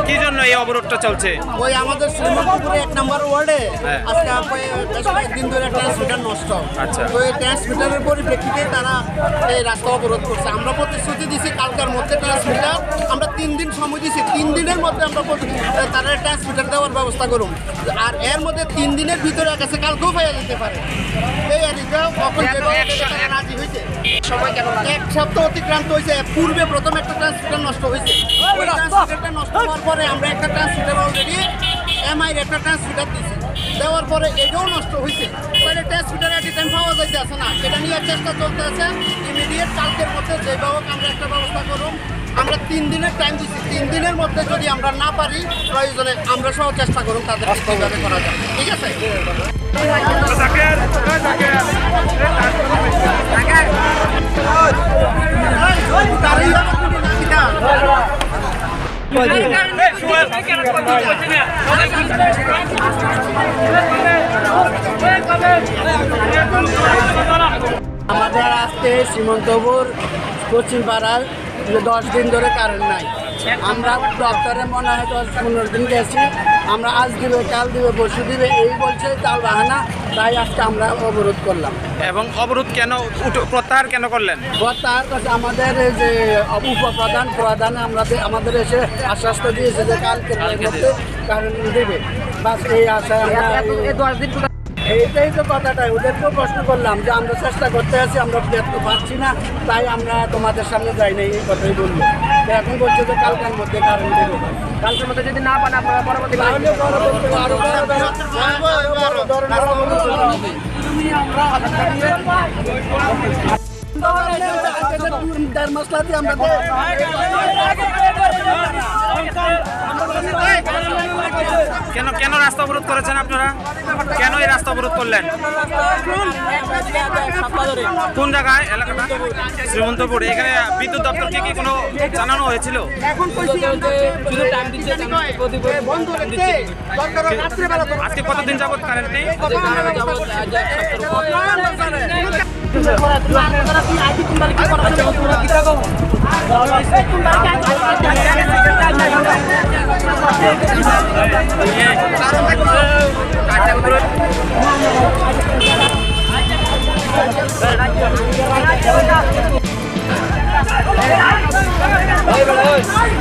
কি জন্য এই অবরোধটা চলছে? ওই আমাদের শ্রীমন্তপুরে 1 নম্বর ওয়ার্ডে আজকে বেশ কয়েকদিন ধরে ট্রান্সমিটার নষ্ট। আচ্ছা। তো এই ট্রান্সমিটারের পরিপ্রেক্ষিতে তারা এই রাস্তা অবরোধ করছে। আমরা প্রতিশ্রুতি দিছি কালকের মধ্যে ট্রান্সমিটার, আমরা 3 দিন সময় দিছি, 3 দিনের মধ্যে আমরা তারা ট্রান্সমিটার দেওয়ার ব্যবস্থা করুন। আর এর মধ্যে 3 দিনের ভিতরে কাছে কালকেও পাওয়া যেতে পারে। এই আরিকা রাজি হয়েছে। সময় কেন এক সপ্তাহ অতিক্রান্ত হয়েছে। পূর্বে প্রথম একটা ট্রান্সমিটার নষ্ট হয়েছে। ওই ট্রান্সমিটারটা নষ্ট হওয়ার পরে আমরা একটা ট্রান্সমিটার অলরেডি এমআইয়ের একটা ট্রান্সমিটার দিয়েছি। দেওয়ার পরে এটাও নষ্ট হয়েছে। তাহলে ট্রান্সমিটার এট টাইম পাওয়া যাইতে আছে না। এটা নিয়ে চেষ্টা চলতে আছে। ইমিডিয়েট কালকের মধ্যে যেভাবে আমরা একটা ব্যবস্থা করুন। আমরা 3 দিনের টাইম দিচ্ছি। 3 দিনের মধ্যে যদি আমরা না পারি, প্রয়োজনে আমরা সহ চেষ্টা করুন তাদের কীভাবে করা যায়। ঠিক আছে? আমাদের আজকে শ্রীমন্তপুর পশ্চিম পাড়ার 10 দিন ধরে কারেন্ট নাই। আমরা দপ্তরে মনে হয় 10-15 দিন গেছি। আমরা আজ দিবে, কাল দিবে, পরশু দিবে, এই বলছে তাল বাহানা। তাই আজকে আমরা অবরোধ করলাম। এবং অবরোধ কেন প্রত্যাহার কেন করলেন? প্রত্যাহার করছে আমাদের যে প্রধান আমাদের এসে আশ্বাস দিয়েছে যে কালকের মধ্যে কারেন্ট দেবে। বাস এই আশায় আমরা এইটাই তো কথাটা ওদেরকেও প্রশ্ন করলাম যে আমরা চেষ্টা করতে আছি, আমরা দেখতে পাচ্ছি না, তাই আমরা তোমাদের সামনে যাই না, এই কথাই বললো। এখন বলছে যে কালকের মধ্যে কারেন্ট দেবে। কালকের মধ্যে যদি না পান আপনারা পরবর্তী কেন কেন রাস্তা অবরোধ করেছেন আপনারা? কেন এই রাস্তা অবরোধ করলেন? কোন জায়গায় এলাকাটা? শ্রীমন্তপুর। এখানে বিদ্যুৎ দপ্তরকে কি কোনো জানানো হয়েছিল? আজকে কতদিন যাবত কারেন্ট নেই? Hey,